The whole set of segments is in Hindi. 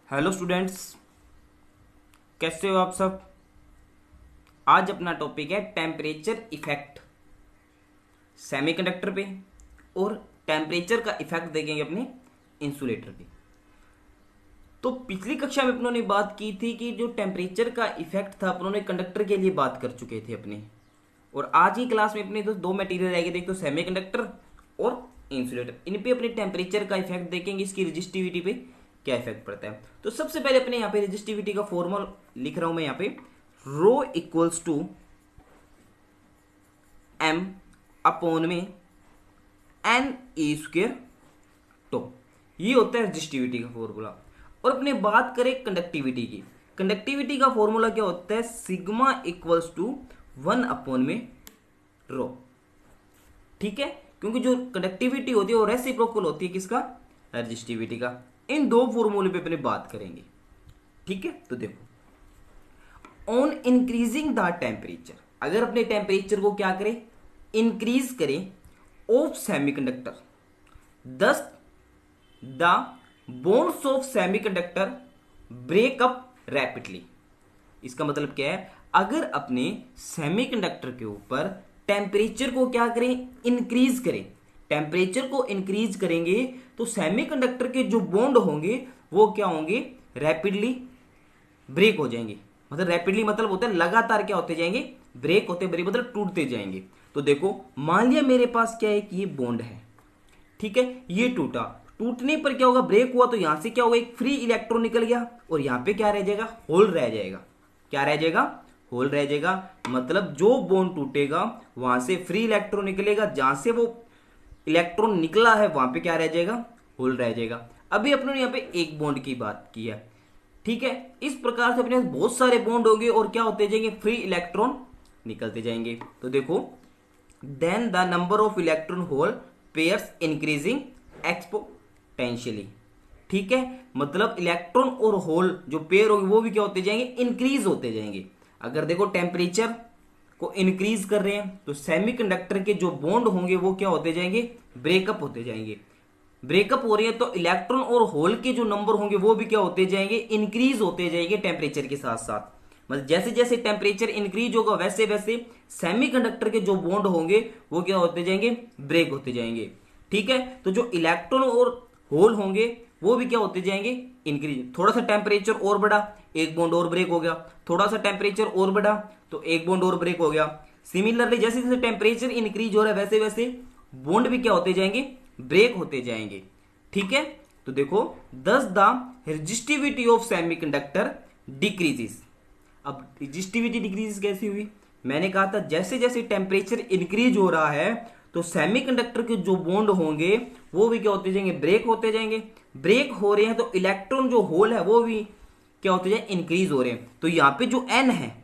हेलो स्टूडेंट्स, कैसे हो आप सब। आज अपना टॉपिक है टेम्परेचर इफेक्ट सेमीकंडक्टर पे, और टेम्परेचर का इफेक्ट देखेंगे अपने इंसुलेटर पे। तो पिछली कक्षा में अपनों ने बात की थी कि जो टेम्परेचर का इफेक्ट था अपनों ने कंडक्टर के लिए बात कर चुके थे अपने। और आज की क्लास में अपने दो मटेरियल रहेंगे, देखो सेमीकंडक्टर और इंसुलेटर। इन पे अपने टेम्परेचर का इफेक्ट देखेंगे, इसकी रेजिस्टिविटी पे क्या इफेक्ट पड़ता है। तो सबसे पहले अपने यहाँ पे रेजिस्टिविटी का फॉर्मूला लिख रहा हूं मैं यहाँ पे, रो इक्वल्स टू एम अपॉन में एन ए स्क्वेयर टो। ये होता है रेजिस्टिविटी का फॉर्मूला। और अपने बात करें कंडक्टिविटी की, कंडक्टिविटी का फॉर्मूला क्या होता है, सिग्मा इक्वल्स टू 1 अपॉन में रो। ठीक है, क्योंकि जो कंडक्टिविटी होती है वो रेसिप्रोकल होती है किसका, रेजिस्टिविटी का। इन दो फॉर्मूले पे अपने बात करेंगे। ठीक है, तो देखो, ऑन इंक्रीजिंग द टेम्परेचर, अगर अपने टेम्परेचर को क्या करें, इंक्रीज करें of semiconductor, thus the bonds of semiconductor break up rapidly. इसका मतलब क्या है, अगर अपने सेमीकंडक्टर के ऊपर टेम्परेचर को क्या करें, इंक्रीज करें, टेम्परेचर को इंक्रीज करेंगे तो सेमीकंडक्टर के जो बॉन्ड होंगे वो क्या होंगे, रैपिडली ब्रेक हो जाएंगे। मतलब रैपिडली मतलब होता है लगातार क्या होते जाएंगे, ब्रेक होते, ब्रेक मतलब टूटते जाएंगे। तो देखो, मान लिया मेरे पास क्या है कि ये बॉन्ड है, ठीक है, ये टूटा, टूटने पर क्या होगा, ब्रेक हुआ तो यहां से क्या होगा, एक फ्री इलेक्ट्रॉन निकल गया और यहां पे क्या रह जाएगा, होल रह जाएगा। क्या रह जाएगा, होल रह जाएगा। मतलब जो बॉन्ड टूटेगा वहां से फ्री इलेक्ट्रॉन निकलेगा, जहां से वो इलेक्ट्रॉन निकला है वहां पे क्या रह जाएगा, होल रह जाएगा। अभी अपने यहाँ पे एक बॉन्ड की बात की है, ठीक है। इस प्रकार से अपने बहुत सारे बॉन्ड होंगे और क्या होते जाएंगे, फ्री इलेक्ट्रॉन निकलते जाएंगे। तो देखो, then the number of electron hole pairs increasing exponentially. ठीक है, मतलब इलेक्ट्रॉन और होल जो पेयर होंगे वो भी क्या होते जाएंगे, इंक्रीज होते जाएंगे। अगर देखो टेम्परेचर को इंक्रीज कर रहे हैं तो सेमीकंडक्टर के जो बॉन्ड होंगे वो क्या होते जाएंगे, ब्रेकअप होते जाएंगे। ब्रेकअप हो रही है तो इलेक्ट्रॉन और होल के जो नंबर होंगे वो भी क्या होते जाएंगे, इंक्रीज होते जाएंगे टेम्परेचर के साथ साथ। मतलब जैसे जैसे टेम्परेचर इंक्रीज होगा वैसे वैसे सेमीकंडक्टर के जो बॉन्ड होंगे वो क्या होते जाएंगे, ब्रेक होते जाएंगे। ठीक है, तो जो इलेक्ट्रॉन और होल होंगे वो भी क्या होते जाएंगे, इंक्रीज। थोड़ा सा टेम्परेचर और बढ़ा, एक बॉन्ड और ब्रेक हो गया, थोड़ा सा टेम्परेचर और बढ़ा तो एक बॉन्ड और ब्रेक हो गया। सिमिलरली जैसे जैसे टेम्परेचर इंक्रीज हो रहा है वैसे वैसे बॉन्ड भी क्या होते जाएंगे, ब्रेक होते जाएंगे। ठीक है, तो देखो, दस the resistivity of semiconductor decreases. अब रेजिस्टिविटी डिक्रीज कैसी हुई, मैंने कहा था जैसे जैसे टेम्परेचर इंक्रीज हो रहा है तो सेमीकंडक्टर के जो बॉन्ड होंगे वो भी क्या होते जाएंगे, ब्रेक होते जाएंगे। ब्रेक हो रहे हैं तो इलेक्ट्रॉन जो होल है वो भी क्या होते जाए, इंक्रीज हो रहे हैं। तो यहां पे जो एन है,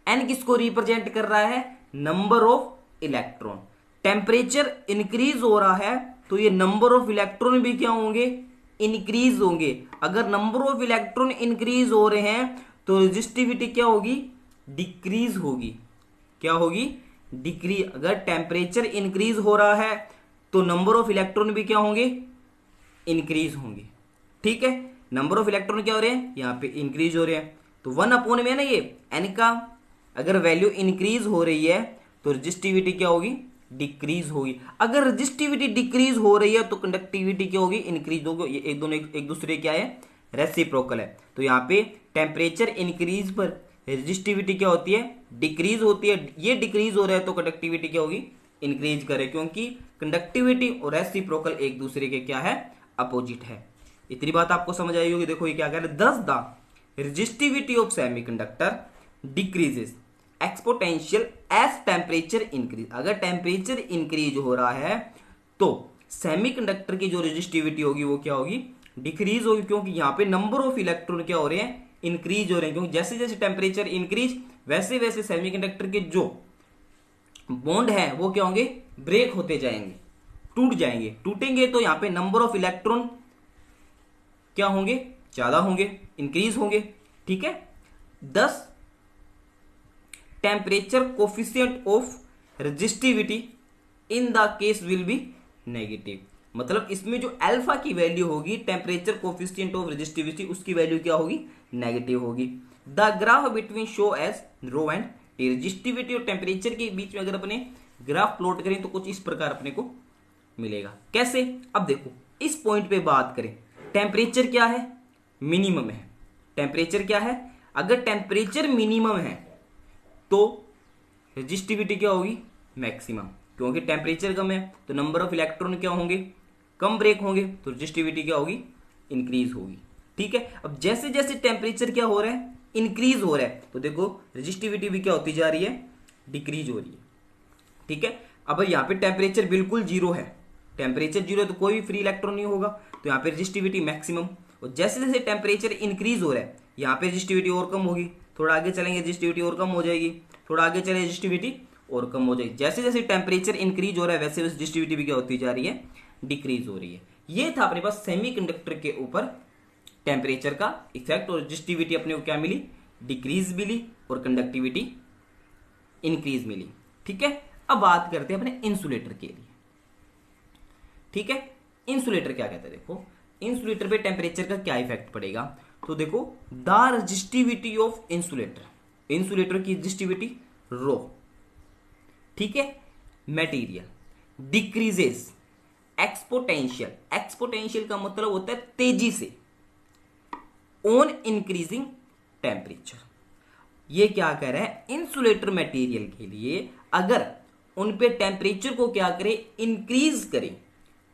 एन किसको रिप्रेजेंट कर रहा है, number of electron. Temperature increase हो रहा है तो ये नंबर ऑफ इलेक्ट्रॉन भी क्या होंगे, इंक्रीज होंगे। अगर नंबर ऑफ इलेक्ट्रॉन इंक्रीज हो रहे हैं तो रेजिस्टिविटी क्या होगी, डिक्रीज होगी। क्या होगी, डिक्रीज। अगर टेम्परेचर इंक्रीज हो रहा है तो नंबर ऑफ इलेक्ट्रॉन भी क्या होंगे, इंक्रीज होंगे। ठीक है, नंबर ऑफ इलेक्ट्रॉन क्या हो रहे हैं, यहां पे इंक्रीज हो रहे हैं। तो 1 अपॉन में है ना ये एन का, अगर वैल्यू इंक्रीज हो रही है तो रजिस्टिविटी क्या होगी, डिक्रीज होगी। अगर रजिस्टिविटी डिक्रीज हो रही है तो कंडक्टिविटी क्या होगी, इंक्रीज होगी। ये एक दोनों एक दूसरे क्या है, रेसिप्रोकल है। तो यहाँ पे टेम्परेचर इंक्रीज पर रजिस्टिविटी क्या होती है, डिक्रीज होती है। ये डिक्रीज हो रहा है तो कंडक्टिविटी क्या होगी, इंक्रीज करे, क्योंकि कंडक्टिविटी और रेसिप्रोकल एक दूसरे के क्या है, अपोजिट है। इतनी बात आपको समझ आई होगी। देखो ये क्या कह रहे हैं, thus the resistivity of semiconductor decreases exponential as temperature increase. अगर टेम्परेचर इंक्रीज हो रहा है तो सेमीकंडक्टर की जो रेजिस्टिविटी होगी वो क्या होगी, डिक्रीज होगी, क्योंकि यहाँ पे नंबर ऑफ इलेक्ट्रॉन क्या हो रहे हैं, इंक्रीज हो रहे हैं। क्योंकि जैसे जैसे टेम्परेचर इंक्रीज वैसे वैसे सेमीकंडक्टर के जो बॉन्ड है वो क्या होंगे, ब्रेक होते जाएंगे, टूट जाएंगे। टूटेंगे तो यहाँ पे नंबर ऑफ इलेक्ट्रॉन क्या होंगे, ज्यादा होंगे, इंक्रीज होंगे। ठीक है, 10 temperature coefficient of resistivity in the case will be negative. मतलब इसमें जो अल्फा की वैल्यू होगी, टेम्परेचर कोफिशिएंट ऑफ रेजिस्टिविटी, उसकी वैल्यू क्या होगी, नेगेटिव होगी। The graph between show as rho and T, resistivity और टेम्परेचर के बीच में अगर अपने ग्राफ प्लॉट करें तो कुछ इस प्रकार अपने को मिलेगा। कैसे, अब देखो इस पॉइंट पे बात करें, टेम्परेचर क्या है, मिनिमम है। टेम्परेचर क्या है, अगर टेम्परेचर मिनिमम है तो रेजिस्टिविटी क्या होगी, मैक्सिमम, क्योंकि टेम्परेचर कम है तो नंबर ऑफ इलेक्ट्रॉन क्या होंगे, कम ब्रेक होंगे, तो रेजिस्टिविटी क्या होगी, इंक्रीज होगी। ठीक है, अब जैसे जैसे टेम्परेचर क्या हो रहा है, इंक्रीज हो रहा है, तो देखो रेजिस्टिविटी भी क्या होती जा रही है, डिक्रीज हो रही है। ठीक है, अब यहाँ पे टेम्परेचर बिल्कुल जीरो है, टेम्परेचर जीरो है तो कोई फ्री इलेक्ट्रॉन नहीं होगा, तो यहाँ पे रेजिस्टिविटी मैक्सिमम। और जैसे जैसे टेम्परेचर इंक्रीज हो रहा है, यहाँ पे रेजिस्टिविटी और कम होगी, थोड़ा आगे चलेंगे रेजिस्टिविटी और कम हो जाएगी, थोड़ा आगे चले रेजिस्टिविटी और कम हो जाएगी। जैसे जैसे टेम्परेचर इंक्रीज हो रहा है वैसे वैसे रेजिस्टिविटी भी क्या होती जा रही है, डिक्रीज हो रही है। ये था अपने पास सेमीकंडक्टर के ऊपर टेम्परेचर का इफेक्ट, और रेजिस्टिविटी अपने को क्या मिली, डिक्रीज मिली, और कंडक्टिविटी इंक्रीज मिली। ठीक है, अब बात करते हैं अपने इंसुलेटर के लिए। ठीक है, इंसुलेटर क्या कहते हैं, देखो इंसुलेटर पे टेम्परेचर का क्या इफेक्ट पड़ेगा, तो देखो the resistivity of insulator, insulator की रेजिस्टिविटी रो, ठीक है, मटेरियल डिक्रीजेस एक्सपोटेंशियल, एक्सपोटेंशियल का मतलब होता है तेजी से, ऑन इंक्रीजिंग टेम्परेचर। ये क्या कह रहा है, इंसुलेटर मटेरियल के लिए अगर उन पे टेम्परेचर को क्या करे, इंक्रीज करे,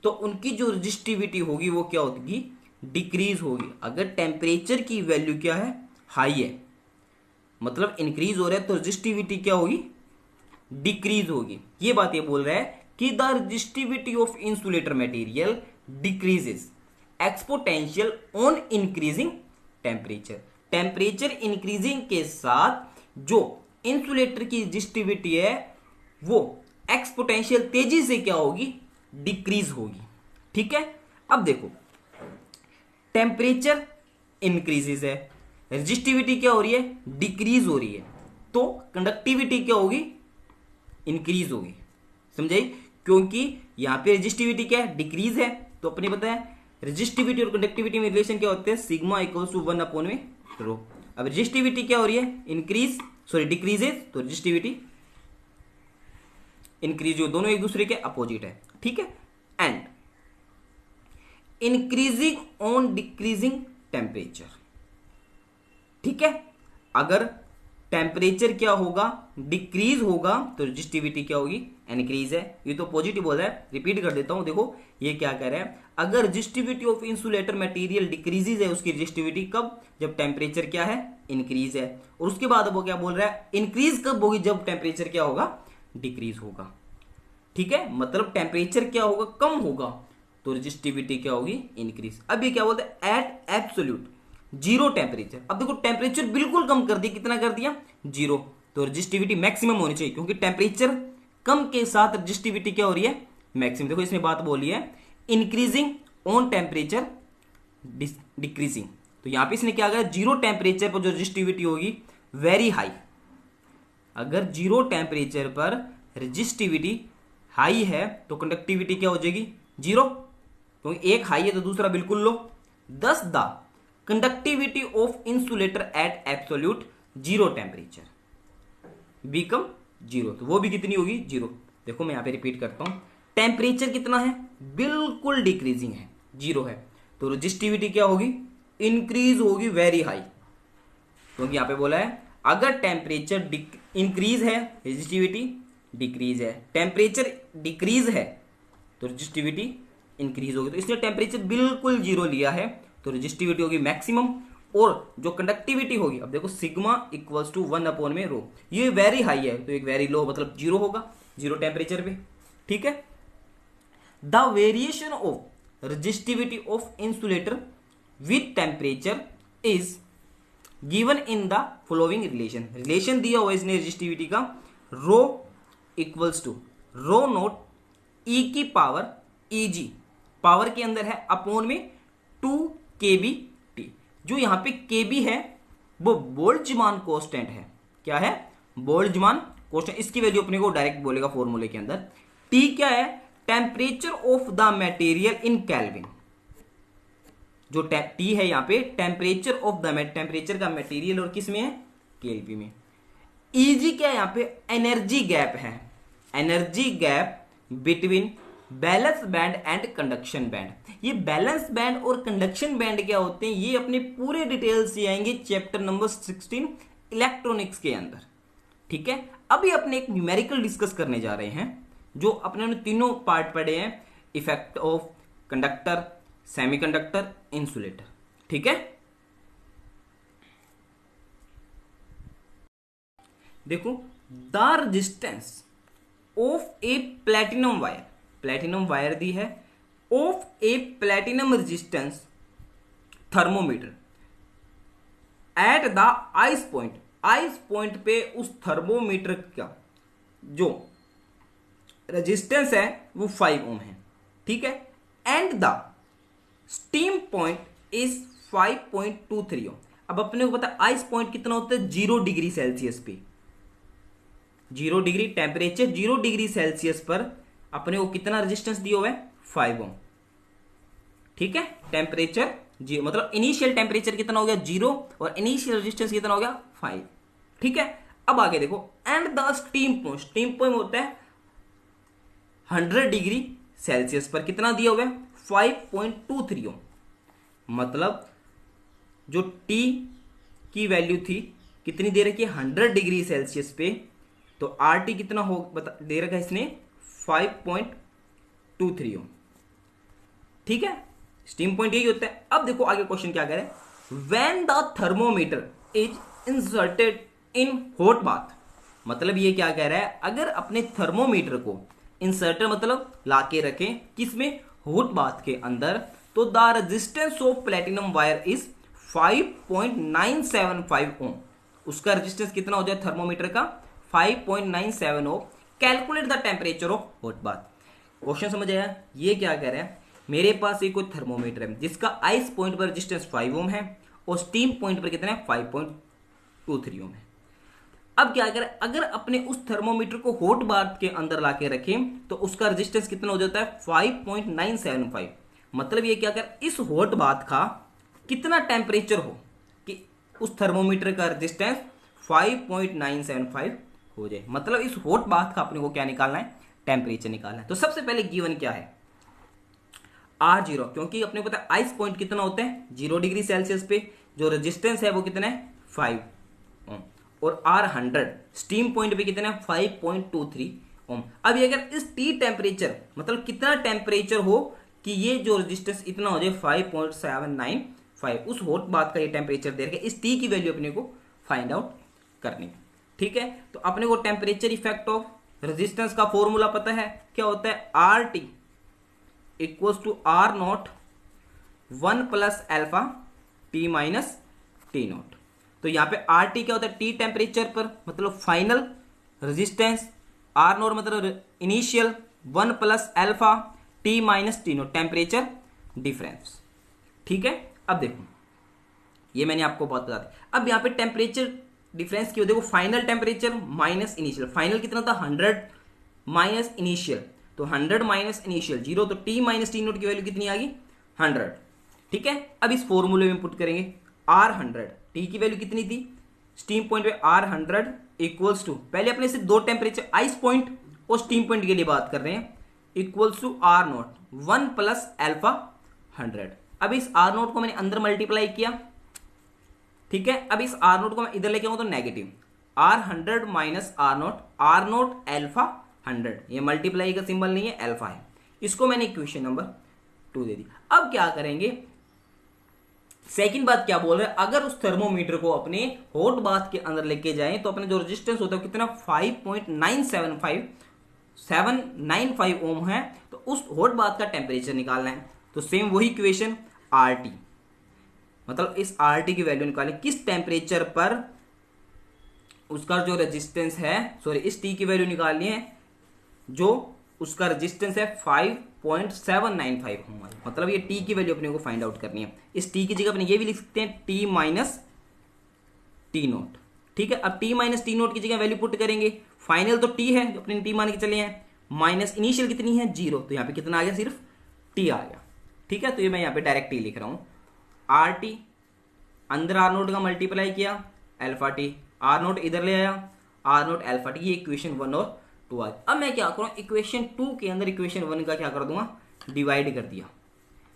तो उनकी जो रेजिस्टिविटी होगी वो क्या होगी, डिक्रीज होगी। अगर टेम्परेचर की वैल्यू क्या है, हाई है, मतलब इंक्रीज हो रहा है, तो रेजिस्टिविटी क्या होगी, डिक्रीज होगी। ये बात ये बोल रहा है कि the resistivity of insulator material decreases exponential on increasing temperature. Temperature increasing के साथ जो इंसुलेटर की रेजिस्टिविटी है वो एक्सपोटेंशियल तेजी से क्या होगी, डिक्रीज होगी। ठीक है, अब देखो टेम्परेचर इंक्रीजेस है, रेजिस्टिविटी क्या हो रही है, डिक्रीज हो रही है, तो कंडक्टिविटी क्या होगी, इंक्रीज होगी। समझाई, क्योंकि यहां पे रेजिस्टिविटी क्या है, डिक्रीज है, तो अपने पता है रेजिस्टिविटी और कंडक्टिविटी में रिलेशन क्या होते हैं, सिग्मा इक्वल्स टू 1 अपॉन में रो। अब रेजिस्टिविटी क्या हो रही है, इंक्रीज, सॉरी डिक्रीजेस, तो रेजिस्टिविटी इंक्रीज, जो दोनों एक दूसरे के अपोजिट है। ठीक है, and increasing on decreasing temperature. ठीक है, अगर टेम्परेचर क्या होगा, डिक्रीज होगा, तो रेजिस्टिविटी क्या होगी, इंक्रीज है। ये तो पॉजिटिव बोल रहा है, रिपीट कर देता हूं, देखो ये क्या कह रहा है, अगर resistivity of insulator material decreases है, उसकी रेजिस्टिविटी कब, जब टेम्परेचर क्या है, इंक्रीज है। और उसके बाद वो क्या बोल रहा है, इंक्रीज कब होगी, जब टेम्परेचर क्या होगा, डिक्रीज होगा। ठीक है, मतलब टेम्परेचर क्या होगा, कम होगा, तो रेजिस्टिविटी क्या होगी, इंक्रीज। अब ये क्या बोलते हैं, एट एब्सोल्यूट जीरो टेम्परेचर। अब देखो टेम्परेचर बिल्कुल कम कर दिया, कितना कर दिया, जीरो, तो रेजिस्टिविटी मैक्सिमम होनी चाहिए, क्योंकि टेम्परेचर कम के साथ रेजिस्टिविटी क्या हो रही है, मैक्सिमम। देखो इसमें बात बोली है इंक्रीजिंग ऑन टेम्परेचर डिक्रीजिंग, तो यहां पे इसने क्या करा, जीरो टेम्परेचर पर जो रेजिस्टिविटी होगी वेरी हाई। अगर जीरो टेम्परेचर पर रेजिस्टिविटी हाई है तो कंडक्टिविटी क्या हो जाएगी, जीरो, क्योंकि एक हाई है तो दूसरा बिल्कुल लो। Thus the conductivity of insulator at absolute zero temperature become zero, तो वो भी कितनी होगी, जीरो। देखो मैं यहां पे रिपीट करता हूं, टेम्परेचर कितना है, बिल्कुल डिक्रीजिंग है, जीरो है, तो रेजिस्टिविटी क्या होगी, इंक्रीज होगी वेरी हाई, क्योंकि यहां पे बोला है अगर टेम्परेचर इंक्रीज है रेजिस्टिविटी डिक्रीज है, टेम्परेचर डिक्रीज है तो रेजिस्टिविटी इंक्रीज होगी। तो इसने टेम्परेचर बिल्कुल जीरो लिया है, तो रेजिस्टिविटी होगी मैक्सिमम, और जो कंडक्टिविटी होगी, अब देखो सिग्मा इक्वल्स टू 1 अपॉन में रो, ये वेरी हाई है तो एक वेरी लो, मतलब जीरो होगा, जीरो टेम्परेचर पे। ठीक है, the variation of resistivity of insulator with temperature is given in the following relation. Relation दिया हुआ इसने रेजिस्टिविटी का, रो इक्वल्स टू रो नोट ई की पावर ई जी, पावर के अंदर है अपॉन में 2 kB t। जो यहां पे kB है वो बोल्ट्जमान कांस्टेंट है, क्या है, बोल्ट्जमान कांस्टेंट, इसकी वैल्यू अपने को डायरेक्ट बोलेगा फॉर्मूले के अंदर। t क्या है, temperature of the material in kelvin. जो टी है यहाँ पे टेम्परेचर ऑफ द टेम्परेचर का मटेरियल और किस में है, केल्विन में। ईजी क्या है यहाँ पे, एनर्जी गैप है, energy gap between balance band and conduction band. ये बैलेंस बैंड और कंडक्शन बैंड क्या होते हैं, ये अपने पूरे डिटेल से आएंगे चैप्टर नंबर 16 इलेक्ट्रॉनिक्स के अंदर। ठीक है, अभी अपने एक न्यूमेरिकल डिस्कस करने जा रहे हैं, जो अपने तीनों पार्ट पढ़े हैं, effect of conductor, semiconductor, insulator. ठीक है, देखो, the resistance of a platinum wire, platinum wire दी है, of a platinum resistance thermometer at the ice point, ice point पे उस थर्मोमीटर का जो रेजिस्टेंस है वो 5 ओम है। ठीक है, and the steam point is 5.23 ओम। अब अपने को पता आइस पॉइंट कितना होता है, 0 डिग्री सेल्सियस पे, 0 डिग्री टेम्परेचर, 0 डिग्री सेल्सियस पर अपने को कितना रेजिस्टेंस दिया हुआ है, 5 ओम। ठीक है, टेम्परेचर मतलब इनिशियल टेम्परेचर कितना हो गया 0 और इनिशियल रेजिस्टेंस कितना हो गया 5। ठीक है, अब आगे देखो, and the steam point, steam point होता है 100 डिग्री सेल्सियस पर कितना दिया हुआ है, 5.23 ओम। मतलब जो T की वैल्यू थी कितनी दे रखी है, 100 डिग्री सेल्सियस पे, तो RT कितना हो दे रखा है इसने, 5.23 ओम। ठीक है, स्टीम पॉइंट यही होता है। अब देखो आगे क्वेश्चन क्या कह रहा है, when the thermometer is inserted in hot bath. मतलब ये क्या कह रहा है, अगर अपने थर्मोमीटर को इंसर्टर मतलब लाके रखें किसमें, हॉट बाथ के अंदर, तो the resistance of platinum wire is 5.975 ohm. उसका रेजिस्टेंस कितना हो जाए थर्मोमीटर का, 5.97 ohm. Calculate the temperature of hot bath. Question समझ आया, ये क्या कह रहा है, मेरे पास एक कोई थर्मोमीटर है जिसका आइस पॉइंट पर रेजिस्टेंस 5 ओम है और स्टीम पॉइंट पर कितना है, 5.23 ओम है। अब क्या करें, अगर अपने उस थर्मोमीटर को हॉट बाथ के अंदर लाके रखें तो उसका रेजिस्टेंस कितना हो जाता है, 5.975। मतलब ये क्या कर, इस हॉट बाथ का कितना टेम्परेचर हो कि उस थर्मोमीटर का रेजिस्टेंस 5.975 हो जाए। मतलब इस हॉट बाथ का अपने को क्या निकालना है, टेम्परेचर निकालना है। तो सबसे पहले गिवन क्या है, R0, क्योंकि अपने को पता है आइस पॉइंट कितना होता है 0 डिग्री सेल्सियस पे, जो रेजिस्टेंस है वो कितना है 5 ओम, और R100 स्टीम पॉइंट पे कितना है 5.23 ओम। अब ये अगर इस T टेम्परेचर मतलब कितना टेम्परेचर हो कि ये जो रेजिस्टेंस इतना हो जाए 5.795, उस हॉट बाथ का ये टेम्परेचर दे रखा है, इस T की वैल्यू अपने को फाइंड आउट करनी है। ठीक है, तो अपने को टेम्परेचर इफेक्ट ऑफ रेजिस्टेंस का फॉर्मूला पता है, क्या होता है, RT equals to R0 1 plus alpha T minus T naught. तो यहाँ पे RT क्या होता है, T टेम्परेचर पर मतलब फाइनल रेजिस्टेंस, R0 मतलब initial, 1 plus alpha T minus T not temperature difference. ठीक है, अब देखो ये मैंने आपको बहुत बता दिया। अब यहाँ पे टेम्परेचर डिफरेंस की देखो, final temperature minus initial, final कितना था 100 माइनस इनिशियल, तो 100 माइनस इनिशियल 0, तो T माइनस T नोट की वैल्यू कितनी आ गई 100। ठीक है, अब इस फॉर्मूले में पुट करेंगे R100, T की वैल्यू कितनी थी स्टीम पॉइंट पे, R100 इक्वल्स टू, पहले अपने से दो टेम्परेचर आइस पॉइंट और स्टीम पॉइंट के लिए बात कर रहे हैं, equals to R0 1 plus alpha 100। अब इस R0 को मैंने अंदर मल्टीप्लाई किया। ठीक है, अब इस R0 को मैं इधर लेके आऊं तो negative, R100 minus R0 alpha 100, ये मल्टीप्लाई का सिंबल नहीं है, अल्फा है। इसको मैंने इक्वेशन नंबर 2 दे दी। अब क्या करेंगे, सेकंड बात क्या बोल रहे हैं, अगर उस थर्मोमीटर को अपने हॉट बाथ के अंदर लेके जाएं तो अपने जो रेजिस्टेंस होता है कितना 5.975 ओम है, तो उस हॉट बाथ का टेम्परेचर निकालना है। तो सेम वही इक्वेशन RT, मतलब इस RT की वैल्यू निकालें किस टेम्परेचर पर उसका जो रेजिस्टेंस है, सॉरी इस T की वैल्यू निकालनी है जो उसका रेजिस्टेंस है 5.795 ओम। मतलब ये T की वैल्यू अपने को फाइंड आउट करनी है। इस T की जगह अपने ये भी लिख सकते हैं T माइनस T नोट। ठीक है, अब T माइनस T नोट की जगह वैल्यू पुट करेंगे, फाइनल तो T है जो अपने T मान के चले हैं, माइनस इनिशियल कितनी है 0, तो यहाँ पे कितना आ गया, सिर्फ टी आ गया। ठीक है, तो ये मैं यहाँ पे डायरेक्ट टी लिख रहा हूँ। आर टी अंदर आर नोट का मल्टीप्लाई किया अल्फा टी, आर नोट इधर ले आया, आर नोट अल्फा टी, ये इक्वेशन 1 और 2 आ गया। अब मैं क्या करूँ, इक्वेशन 2 के अंदर इक्वेशन 1 का क्या कर दूंगा, डिवाइड कर दिया।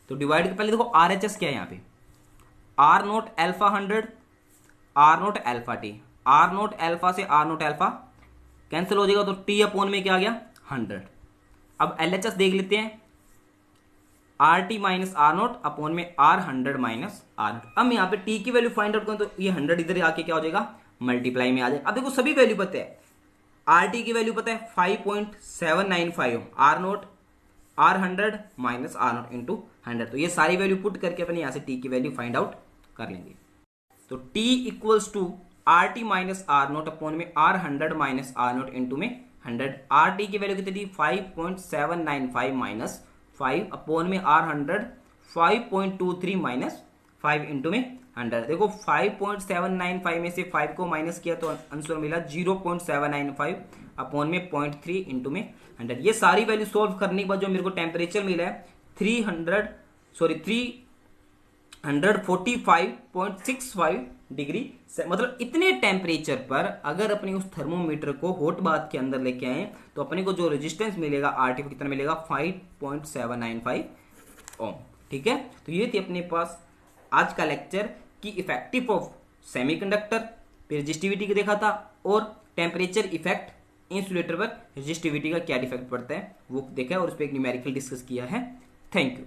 तो डिवाइड पहले देखो आर एच एस क्या है यहाँ पे, R naught alpha 100, R naught alpha T, R naught alpha से आर नोट अल्फा कैंसिल हो जाएगा, तो टी अपॉन में क्या आ गया 100। अब एल एच एस देख लेते हैं, R T minus R note upon में आर 100 माइनस आर नोट। अब मैं यहाँ पे टी की वैल्यू फाइंड आउट करूँ, तो ये 100 इधर आके क्या हो जाएगा, मल्टीप्लाई में आ जाएगा। अब देखो सभी वैल्यू पता है, आर टी की वैल्यू पता है 5.795, R naught R 100 minus R note into 100, तो ये सारी वैल्यू पुट करके अपने यहाँ से टी की वैल्यू फाइंड आउट कर लेंगे। तो T equals to R T minus R note upon में R 100 minus R note into में 100। आर टी की वैल्यू कितनी थी 5.795 माइनस 5 अपॉन में आर 100 5.23 माइनस 5 इंटू में 100। देखो 5.795 में से 5 को माइनस किया तो आंसर मिला 0.795 अपॉन में 0.3 इंटू में 100। ये सारी वैल्यू सोल्व करने के बाद जो मेरे को टेम्परेचर मिला है 345.65 डिग्री, मतलब इतने टेम्परेचर पर अगर अपने उस थर्मोमीटर को हॉट बाथ के अंदर लेके आए तो अपने को जो रेजिस्टेंस मिलेगा आरटी को कितना मिलेगा 5.795 ओम। ठीक है, तो ये थी अपने पास आज का लेक्चर कि इफेक्टिव ऑफ सेमीकंडक्टर पे रेजिस्टिविटी को देखा था, और टेम्परेचर इफेक्ट इंसुलेटर पर रेजिस्टिविटी का क्या इफेक्ट पड़ता है वो देखा है, और उस पर एक न्यूमेरिकल डिस्कस किया है। Thank you.